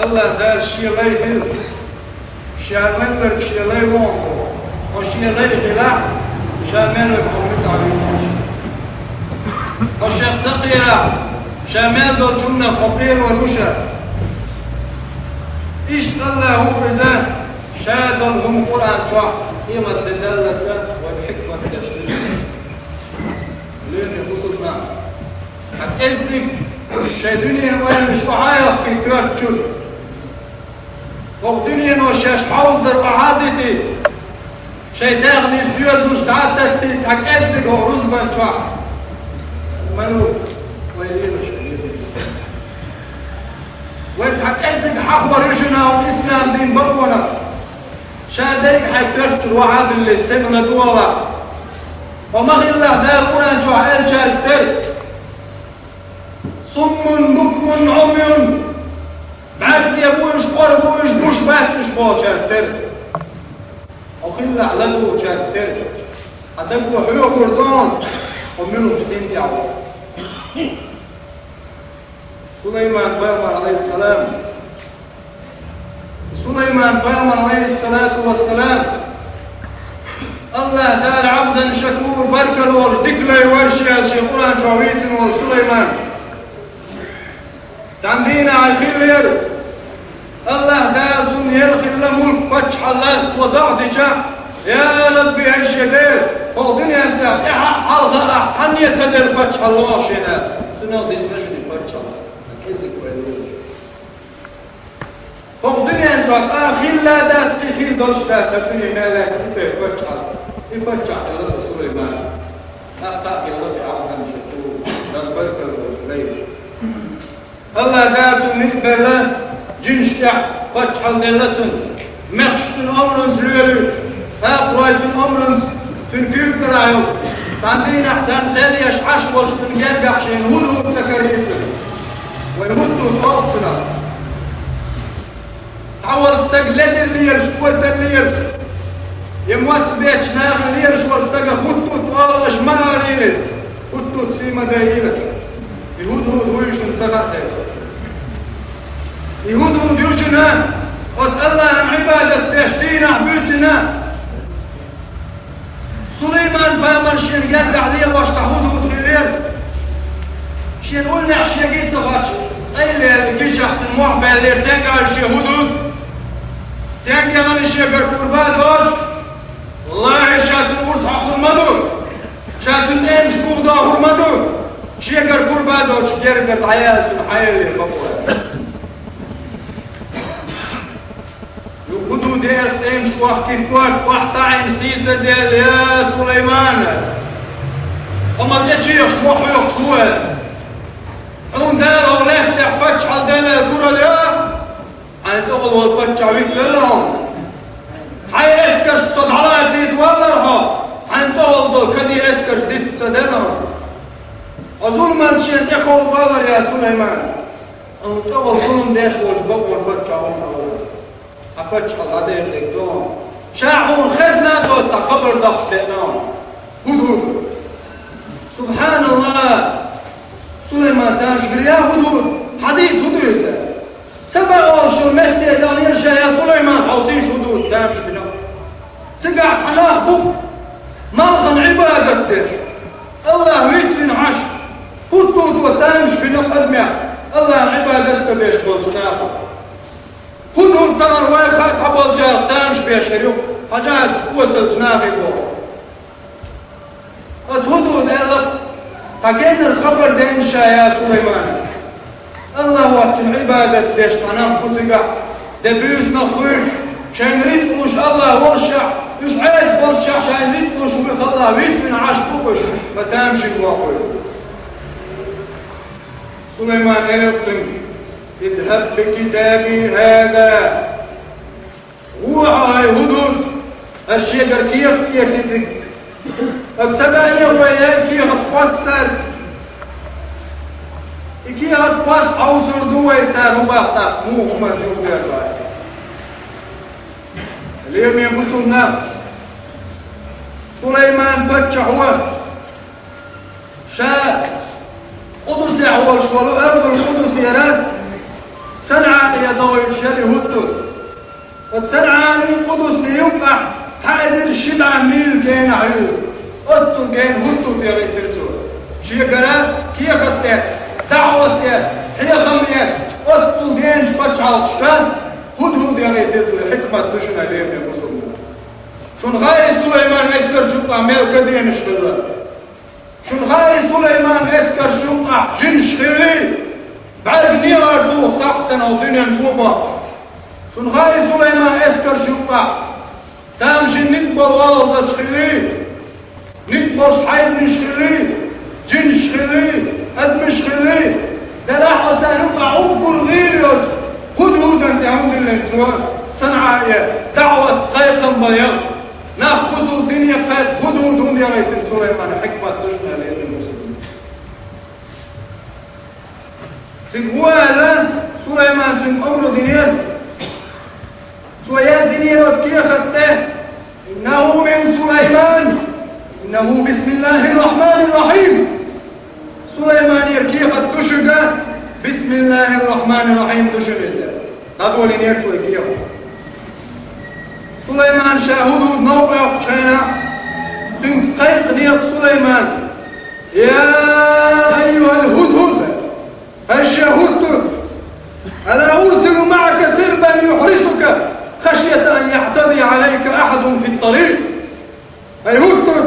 الله دار شيلي هل شامل شيلي وانبو وشيلي خلا شامل قومت عليهم وشيخ تقيرا شامل دو جمنا فقير ورشا اشتغله بذان شاد هم قرآن شعب قيمة الدلالة والحكمة التشريعية لين يقصدنا هتأزك شي دنيا وين شعايا في كرات شد وقدنيا وشاش حوزر وعادتي شي داغني سبيوز مش تعدتي هتأزك ورزبان شعب منو ويلين وانت هتأزك حقوة رجنا والإسلام دين بطونا شاديك حيكرت الوعاب اللي السنة دولة وما الله ذا القرآن شعال شالتر صم بكم عمي بعد يبوش قربوش بوش باتش بو شالتر وخلا علمو شالتر هتبقوا حلو كردون ومنهم جدين دعوة سليمان بيغمر عليه السلام سليمان بيغمر عليه الصلاة والسلام الله دار عبدا شكور بركة ورش دكلي ورشي الشيخوران شعويتن وسليمان تعندينا على الخير الله دار سن يلخي ملك فتح الله وضعت جاء يا ربي عيشدير فوضني أنت حلقة أحسن يتدر فتح الله شنا سنو ديس نشري فتح الله كيزك ويلوش فوضني أنت أخي لا دات في خير دوشتا تبني مالا كيف فتح الله يفتح الله سليمان أخطأ الله عبدا شكور سنبرك الليل الله دات نقبل جنشتع فتح الله مخشتن أمرنز ليلوش أقرأتن أمرنز تنكيب كرايو تعندين أحسن تاليش عشوش سنجان قحشين هدو سكريتن ويهدو فاطنا تعور استقلل الليل شكوة سليل يموت بيت ناغ الليل شوال استقل هدو طوالش ماريلت هدو تسيما دايلت يهدو دويشن سغاتي يهدو ديوشنا واسأل الله عن عبادة تشتين عبوسنا سليمان بامر شين قرق عليه واش تعودوا بالليل شين قلنا عشان جيت صباح اي اللي كيش احسن محبه اللي تنقى شي هدود تنقى من شي قربان واش والله شاتن ورس عقل المدور شاتن ايش بوغدا هرمدور شي قربان واش قرق العيال في الحياه اللي بابوها هدود دير تمش واحكي كوك واحد عين سيسه زيال يا سليمان وما تجي يخشوح ويخشوها هون دار ولا يفتح فتح على دانا الكرة اليوم عن تغل والفتح ويتسلهم حي اسكر صد على زيد والله عن تغل دول كدي اسكر جديد تصدرهم وظلم انشين تخول والله يا سليمان عن تغل ظلم ديش وجبق والفتح أفتش الله ده يدكتون شاعون خزنا دوت قبر ضغطنا هدود سبحان الله سليمان دارش يا هدود حديث هدود سبع أشهر مهدي إلى يرجع يا سليمان حوصيش هدود دامش بنا سقعت حناه بوك ماضن عبادتك الله ويتفين عش هدود ودامش بنا قدمه الله عبادتك بيش بوجناه هدود طبعا واخد حبال جار دامش بيشريو حجاز وصل جناحي بو هدود ايضا فكين الخبر دينشا يا سليمان الله وقت العبادة ديش صنام بطيقة دبيوز نخوش شاين ريتكوش الله ورشع يش عايز ورشع شاين ريتكوش وبيخ الله ويتفن عاش بوكش ما تامشي بواقوي سليمان ايضا اذهب بكتابي هذا وعاي هدود الشيكر كيف يتتك السبعية وياكي هتفسر إكي هتفس أوصر دوي تسارو باقتا مو هما جور بيرواي اليوم يبسونا سليمان بچه هو شاء قدس يحول شوالو أرض القدس يرى صنعاء يدور الشري هدو وتسرعاني قدس ليوقع تعدل الشبع ميل كين عيوب أتو كين هدو تيغي ترسول شيكرا كي خطيت دعوة هي خميت أتو كين شبشعال الشان هدو تيغي ترسول حكمة تشنى ليم يقصون شون غاي سليمان اسكر شقع ميل كدين اشتغل شون غاي سليمان اسكر شقع جنش خيري بعد نيار دو ساقتنا ودنيا نقوبة شون غاي سليمان اسكر شقع تامشي نكبر والله شخيري نكبر شحيب نشخيري جنش خيري ادمش خيري لا لحظة سنقع اذكر غيرك هدهد انت عمد الانسوان صنعاء دعوة قيقا بيض ناقصوا الدنيا قد هدهد هم يا ريت سليمان حكمة تشنى لأن المسلمين سن هو هذا سليمان سن أمر دنيا سوياز دنيا وفكية خطه إنه من سليمان إنه بسم الله الرحمن الرحيم سليمان يركي قد تشجع بسم الله الرحمن الرحيم تشجع هذول ينيرتوا يكيه سليمان شاهده موقع شينا سن قيق نيق سليمان يا أيها الهدهد هل شاهدتك ألا أرسل معك سربا يحرسك خشية أن يعتدي عليك أحد في الطريق أي هدهد